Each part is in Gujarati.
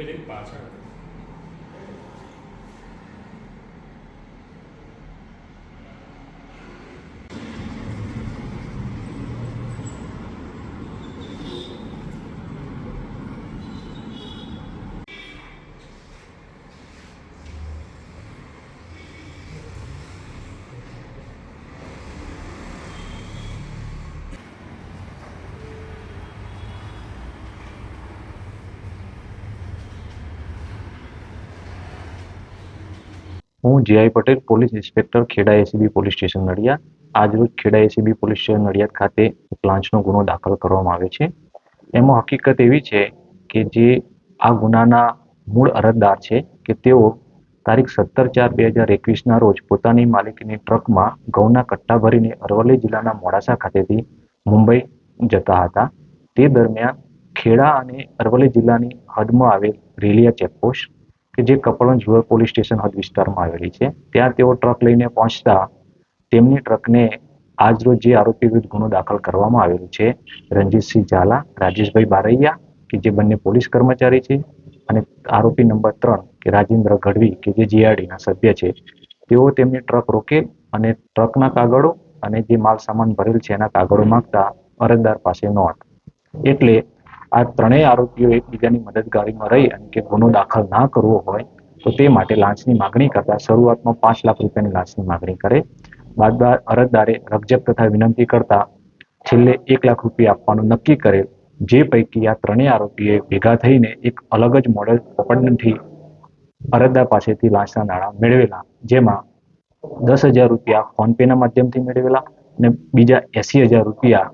પેલી પાછળ હું J I. Patel, police inspector, Kheda ACB police station Nadiad. આજરોજ Kheda ACB police station Nadiad ખાતે લાંચનો ગુનો દાખલ કરવામાં આવ્યો છે. એમાં હકીકત એવી છે કે જે આ ગુનાના મૂળ અરજદાર છે કે તેઓ તારીખ 17/4/2021 રોજ પોતાની માલિકીની ટ્રકમાં ઘઉંના કટ્ટા ભરીને અરવલ્લી જિલ્લાના મોડાસા ખાતેથી મુંબઈ જતા હતા. તે દરમિયાન ખેડા અને અરવલ્લી જિલ્લાની હદમાં આવેલ રેલિયા ચેકપોસ્ટ કે જે કપડવંજ રૂરલ પોલીસ સ્ટેશન હદ વિસ્તારમાં આવેલી છે, ત્યાં તેઓ ટ્રક લઈને પહોંચતા તેમની ટ્રકને આજરોજ જે આરોપી વિરુદ્ધ ગુનો દાખલ કરવામાં આવેલો છે, રણજીતસિંહ ઝાલા, રાજેશભાઈ બારૈયા કે જે બંને પોલીસ કર્મચારી છે, અને આરોપી નંબર 3 કે રાજેન્દ્ર ગઢવી કે જે જીઆરડીના સભ્ય છે, તેઓ તેમની ટ્રક રોકેલ અને ટ્રકના કાગળો અને જે માલ સામાન ભરેલ છે એના કાગળો માંગતા અરજદાર પાસે ન હતા. એટલે આ ત્રણેય આરોપીઓ એકબીજાની મદદગારીમાં રહી અને કે ગુનો દાખલ ના કરવો હોય તો તે માટે લાંચની માગણી કરતા શરૂઆતમાં 5 લાખ રૂપિયાની લાંચની માગણી કરે. બાદ અરજદારે રકજક તથા વિનંતી કરતા છેલ્લે 1 લાખ રૂપિયા આપવાનું નક્કી કરેલ. જે પૈકી આ ત્રણેય આરોપીએ ભેગા થઈને એક અલગ જ મોડેલ ઓપરેશનથી અરજદાર પાસેથી લાંચના નાણાં મેળવેલા, જેમાં 10,000 રૂપિયા ફોનપેના માધ્યમથી મેળવેલા અને બીજા 80,000 રૂપિયા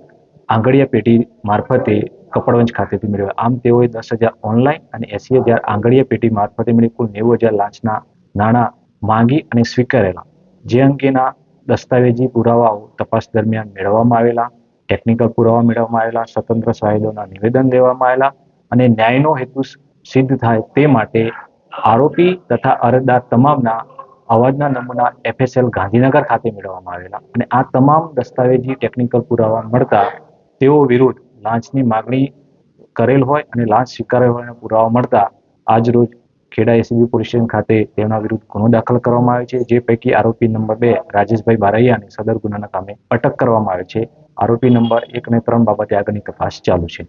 આંગળીયા પેઢી મારફતે કપડવંજ ખાતેથી મેળવેલા. આમ તેઓએ 10,000 ઓનલાઈન અને 80,000 આંગળીયા પેઢી મારફતે મળી કુલ 90,000 લાંચના નાણાં માંગી અને સ્વીકારેલા. જે અંગેના દસ્તાવેજી પુરાવાઓ તપાસ દરમિયાન મેળવવામાં આવેલા, ટેકનિકલ પુરાવા મેળવવામાં આવેલા, સ્વતંત્ર સાહેબોના નિવેદન દેવામાં આવેલા અને ન્યાયનો હેતુ સિદ્ધ થાય તે માટે આરોપી તથા અરજદાર તમામના અવાજના નમૂના FSL ગાંધીનગર ખાતે મેળવવામાં આવેલા અને આ તમામ દસ્તાવેજી ટેકનિકલ પુરાવા મળતા તેઓ વિરુદ્ધ લાંચની માગણી કરેલ હોય અને લાંચ સ્વીકારેલ હોય પુરાવા મળતા આજરોજ ખેડા એસીબી પોલીસ સ્ટેશન ખાતે તેમના વિરુદ્ધ ગુનો દાખલ કરવામાં આવ્યો છે. જે પૈકી આરોપી નંબર 2 રાજેશભાઈ બારૈયાને સદર ગુનાના કામે અટક કરવામાં આવે છે. આરોપી નંબર 1 અને 3 બાબતે આગળની તપાસ ચાલુ છે.